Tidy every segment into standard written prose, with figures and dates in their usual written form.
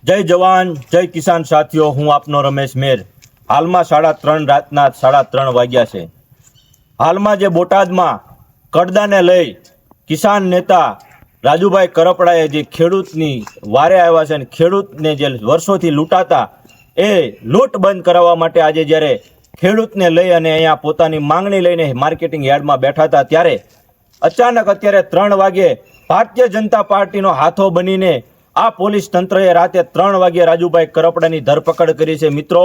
જય જવાન જય કિસાન સાથીઓ, હું આપનો રમેશ મેર। હાલમાં 3:30 રાતના 3:30 વાગ્યા છે। હાલમાં જે બોટાદમાં કડદાને લઈ કિસાન નેતા રાજુભાઈ કરપડાએ જે ખેડૂતની વારે આવ્યા છે અને ખેડૂતને જે વર્ષોથી લૂંટાતા એ લૂંટ બંધ કરાવવા માટે આજે જ્યારે ખેડૂતને લઈ અને અહીંયા પોતાની માંગણી લઈને માર્કેટિંગ યાર્ડમાં બેઠા હતા ત્યારે અચાનક અત્યારે 3 વાગે ભારતીય જનતા પાર્ટીનો હાથો બનીને આ પોલીસ તંત્રએ રાતે 3 વાગે રાજુભાઈ કરપડાની ધરપકડ કરી છે। મિત્રો,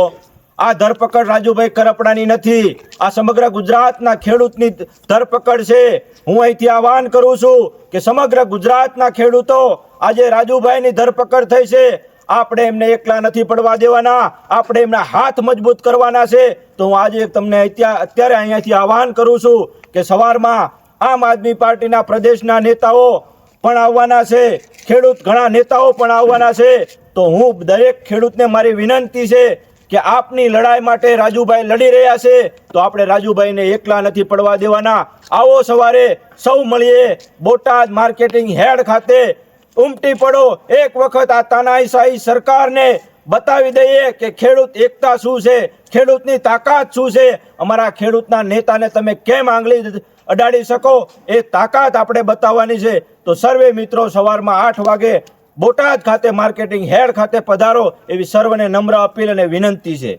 આ ધરપકડ રાજુભાઈ કરપડાની નથી, આ સમગ્ર ગુજરાતના ખેડૂતની ધરપકડ છે। હું અહીંથી આહવાન કરું છું કે સમગ્ર ગુજરાતના ખેડૂતો આજે રાજુભાઈની ધરપકડ થઈ છે। આપણે એમને એકલા નથી પડવા દેવાના, આપણે એમના હાથ મજબૂત કરવાના છે। તો હું આજે તમને અત્યારે અહીંયાથી આહવાન કરું છું કે સવારમાં આમ આદમી પાર્ટીના પ્રદેશના નેતાઓ પણ આવવાના છે, ખેડૂત ઘણા નેતાઓ પણ આવવાના છે। તો હું દરેક ખેડૂતને મારી વિનંતી છે કે આપની લડાઈ માટે રાજુભાઈ લડી રહ્યા છે, તો આપણે રાજુભાઈને એકલા નથી પડવા દેવાના। આવો સવારે સૌ મળીએ બોટાદ માર્કેટિંગ હેડ ખાતે ઉમટી પડો, એક વખત આ તાનાશાહી સરકારને બતાવી દઈએ કે ખેડૂત એકતા શું છે, ખેડૂતની તાકાત શું છે। અમારા ખેડૂતના નેતાને તમે કેમ આંગળી અડાડી શકો એ તાકાત આપણે બતાવવાની છે। તો સર્વે મિત્રો સવારમાં 8 વાગે બોટાદ ખાતે માર્કેટિંગ હેડ ખાતે પધારો એવી સર્વને નમ્ર અપીલ અને વિનંતી છે।